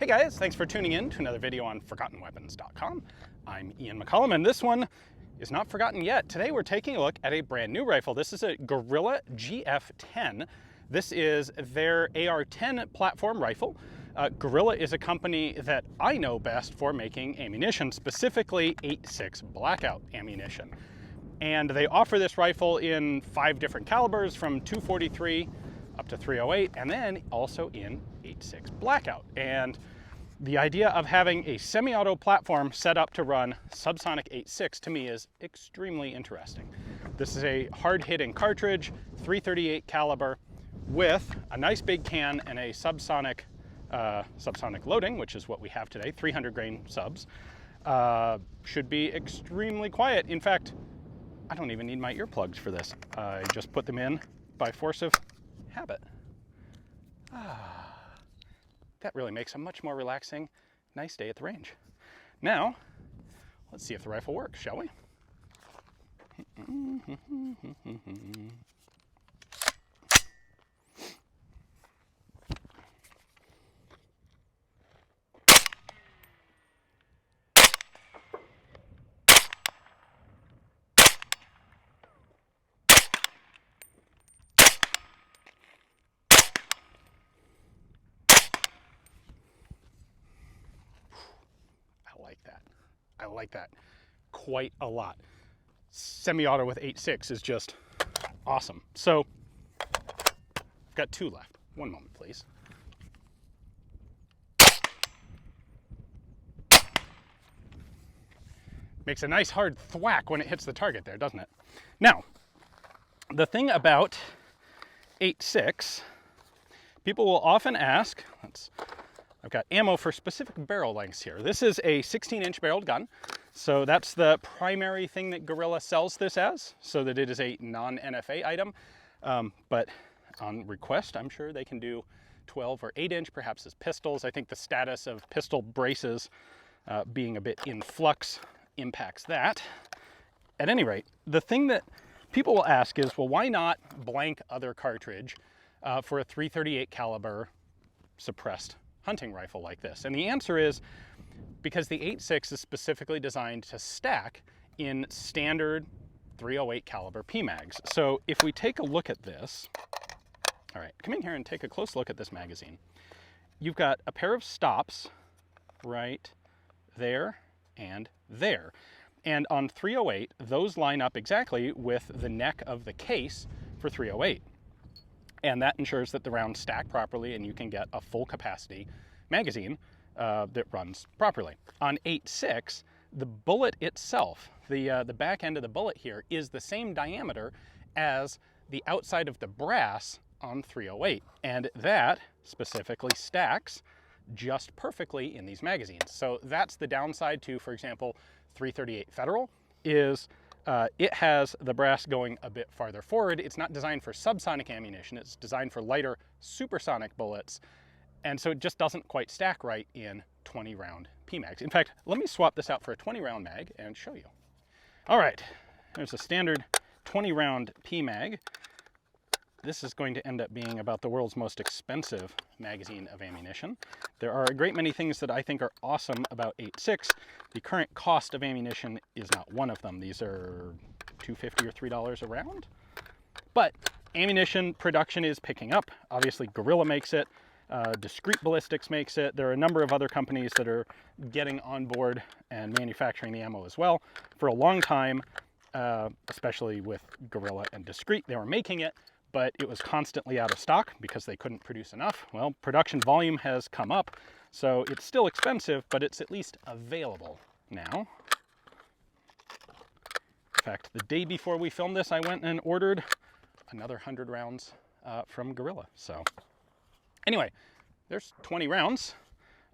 Hey guys, thanks for tuning in to another video on ForgottenWeapons.com. I'm Ian McCollum, and this one is not forgotten yet. Today we're taking a look at a brand new rifle. This is a Gorilla GF-10. This is their AR-10 platform rifle. Gorilla is a company that I know best for making ammunition, specifically 8.6 Blackout ammunition. And they offer this rifle in 5 different calibers from .243 up to .308, and then also in 8.6 Blackout. And the idea of having a semi-auto platform set up to run subsonic 8.6 to me is extremely interesting. This is a hard-hitting cartridge, .338 caliber, with a nice big can and a subsonic loading, which is what we have today, 300 grain subs. Should be extremely quiet. In fact, I don't even need my earplugs for this. I just put them in by force of habit. That really makes a much more relaxing, nice day at the range. Now, let's see if the rifle works, shall we? I like that quite a lot. Semi-auto with 8.6 is just awesome. So, I've got 2 left. One moment, please. Makes a nice hard thwack when it hits the target there, doesn't it? Now, the thing about 8.6, people will often ask, I've got ammo for specific barrel lengths here. This is a 16-inch barreled gun, so that's the primary thing that Gorilla sells this as, so that it is a non-NFA item. But on request, I'm sure they can do 12 or 8-inch, perhaps as pistols. I think the status of pistol braces being a bit in flux impacts that. At any rate, the thing that people will ask is, well, why not blank other cartridge for a .338 caliber suppressed hunting rifle like this? And the answer is because the 8.6 is specifically designed to stack in standard .308 caliber PMags. So if we take a look at this, all right, come in here and take a close look at this magazine. You've got a pair of stops right there and there. And on .308, those line up exactly with the neck of the case for .308. And that ensures that the rounds stack properly and you can get a full capacity magazine that runs properly. On 8.6, the bullet itself, the back end of the bullet here, is the same diameter as the outside of the brass on .308. And that specifically stacks just perfectly in these magazines. So that's the downside to, for example, .338 Federal, is it has the brass going a bit farther forward. It's not designed for subsonic ammunition. It's designed for lighter supersonic bullets. And so it just doesn't quite stack right in 20-round PMags. In fact, let me swap this out for a 20-round mag and show you. All right, there's a standard 20-round PMag. This is going to end up being about the world's most expensive magazine of ammunition. There are a great many things that I think are awesome about 8.6. The current cost of ammunition is not one of them. These are $2.50 or $3 a round. But ammunition production is picking up. Obviously, Gorilla makes it. Discreet Ballistics makes it. There are a number of other companies that are getting on board and manufacturing the ammo as well. For a long time, especially with Gorilla and Discreet, they were making it, but it was constantly out of stock because they couldn't produce enough. Well, production volume has come up, so it's still expensive, but it's at least available now. In fact, the day before we filmed this, I went and ordered another 100 rounds from Gorilla. So anyway, there's 20 rounds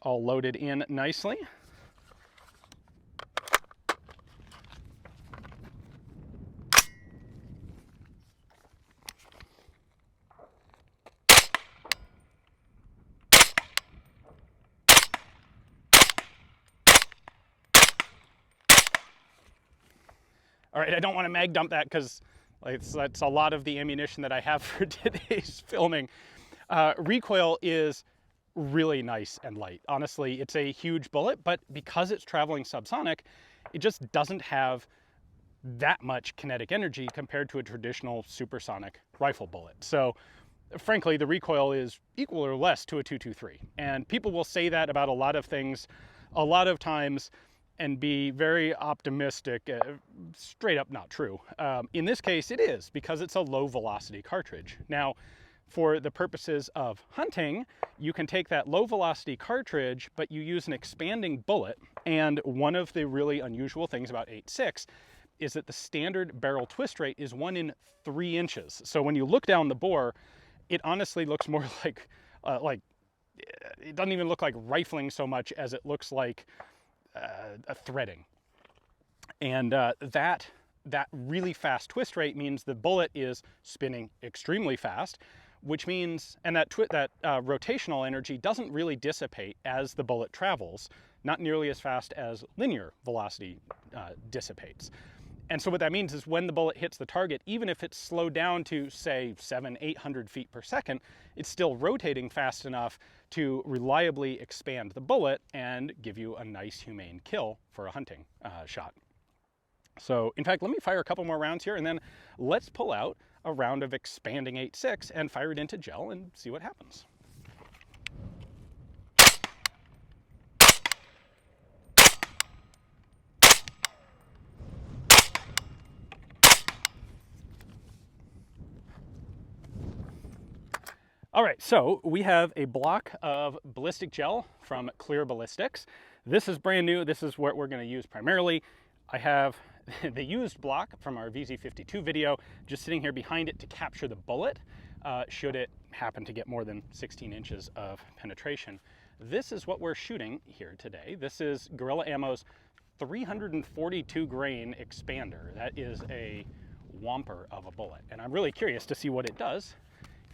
all loaded in nicely. All right, I don't want to mag dump that because that's a lot of the ammunition that I have for today's filming. Recoil is really nice and light. Honestly, it's a huge bullet, but because it's traveling subsonic, it just doesn't have that much kinetic energy compared to a traditional supersonic rifle bullet. So frankly, the recoil is equal or less to a .223. And people will say that about a lot of things a lot of times and be very optimistic. Straight up not true. In this case, it is, because it's a low velocity cartridge. Now, for the purposes of hunting, you can take that low velocity cartridge, but you use an expanding bullet. And one of the really unusual things about 8.6 is that the standard barrel twist rate is 1 in 3 inches. So when you look down the bore, it honestly looks more like it doesn't even look like rifling so much as it looks like a threading. And that really fast twist rate means the bullet is spinning extremely fast, which means, and that rotational energy doesn't really dissipate as the bullet travels, not nearly as fast as linear velocity dissipates. And so what that means is when the bullet hits the target, even if it's slowed down to say 700-800 feet per second, it's still rotating fast enough to reliably expand the bullet and give you a nice humane kill for a hunting shot. So in fact, let me fire a couple more rounds here, and then let's pull out a round of expanding 8.6 and fire it into gel and see what happens. All right, so we have a block of ballistic gel from Clear Ballistics. This is brand new. This is what we're going to use primarily. I have the used block from our VZ52 video just sitting here behind it to capture the bullet, should it happen to get more than 16 inches of penetration. This is what we're shooting here today. This is Gorilla Ammo's 342 grain expander. That is a whomper of a bullet, and I'm really curious to see what it does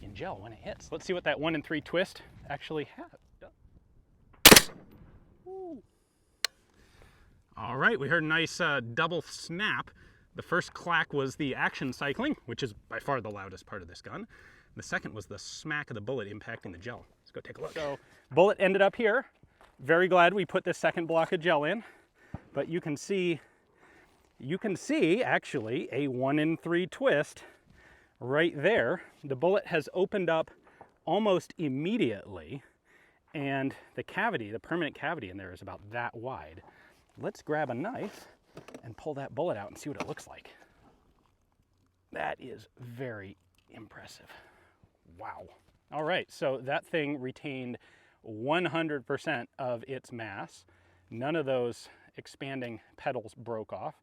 in gel when it hits. Let's see what that 1 in 3 twist actually has. Ooh. All right, we heard a nice double snap. The first clack was the action cycling, which is by far the loudest part of this gun. The second was the smack of the bullet impacting the gel. Let's go take a look. So, bullet ended up here. Very glad we put this second block of gel in, but you can see actually a 1 in 3 twist right there. The bullet has opened up almost immediately, and the cavity, the permanent cavity in there, is about that wide. Let's grab a knife and pull that bullet out and see what it looks like. That is very impressive. Wow. All right, so that thing retained 100% of its mass. None of those expanding petals broke off,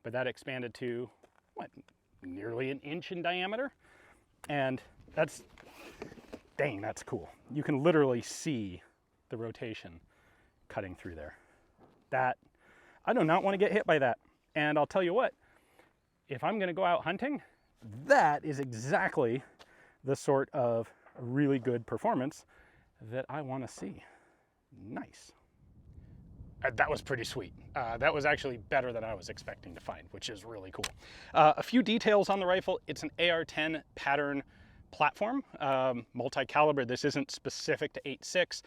but that expanded to, what, nearly 1 inch in diameter. And that's, dang, that's cool. You can literally see the rotation cutting through there. That, I do not want to get hit by that. And I'll tell you what, if I'm going to go out hunting, that is exactly the sort of really good performance that I want to see. Nice. That was pretty sweet. That was actually better than I was expecting to find, which is really cool. A few details on the rifle. It's an AR-10 pattern platform, multi-caliber. This isn't specific to 8.6,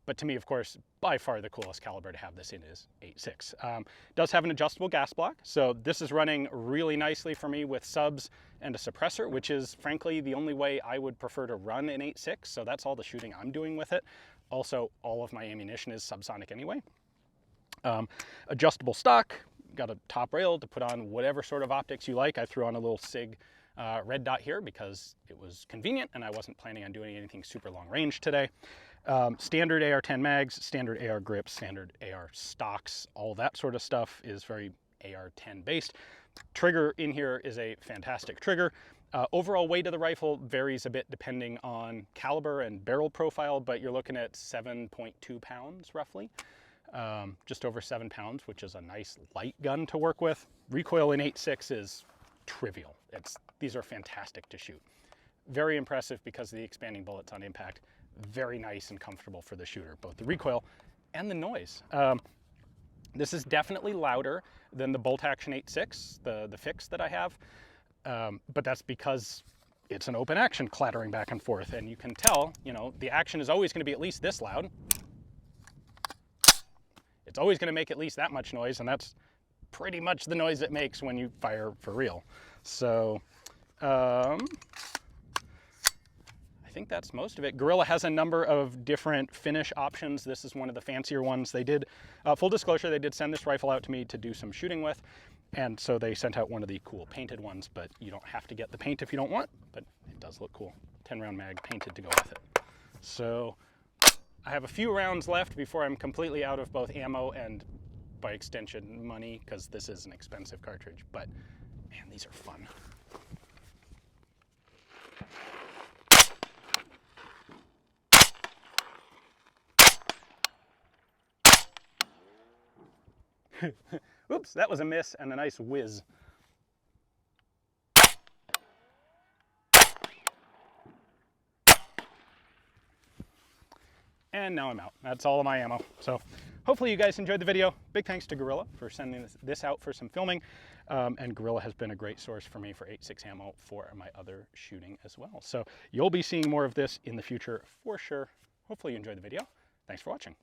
but to me, of course, by far the coolest caliber to have this in is 8.6. It does have an adjustable gas block, so this is running really nicely for me with subs and a suppressor, which is frankly the only way I would prefer to run an 8.6, so that's all the shooting I'm doing with it. Also, all of my ammunition is subsonic anyway. Adjustable stock, got a top rail to put on whatever sort of optics you like. I threw on a little SIG red dot here because it was convenient and I wasn't planning on doing anything super long range today. Standard AR-10 mags, standard AR grips, standard AR stocks, all that sort of stuff is very AR-10 based. Trigger in here is a fantastic trigger. Overall weight of the rifle varies a bit depending on caliber and barrel profile, but you're looking at 7.2 pounds roughly. Just over 7 pounds, which is a nice light gun to work with. Recoil in 8.6 is trivial. These are fantastic to shoot. Very impressive because of the expanding bullets on impact. Very nice and comfortable for the shooter, both the recoil and the noise. This is definitely louder than the bolt action 8.6, the fix that I have, but that's because it's an open action clattering back and forth, and you can tell, you know, the action is always going to be at least this loud. It's always going to make at least that much noise, and that's pretty much the noise it makes when you fire for real. So I think that's most of it. Gorilla has a number of different finish options. This is one of the fancier ones. They did, full disclosure, they did send this rifle out to me to do some shooting with, and so they sent out one of the cool painted ones, but you don't have to get the paint if you don't want, but it does look cool. 10-round mag painted to go with it. So I have a few rounds left before I'm completely out of both ammo and, by extension, money, because this is an expensive cartridge, but man, these are fun. Oops, that was a miss and a nice whiz. And now I'm out. That's all of my ammo. So hopefully you guys enjoyed the video. Big thanks to Gorilla for sending this out for some filming. And Gorilla has been a great source for me for 8.6 ammo for my other shooting as well. So you'll be seeing more of this in the future for sure. Hopefully you enjoyed the video. Thanks for watching.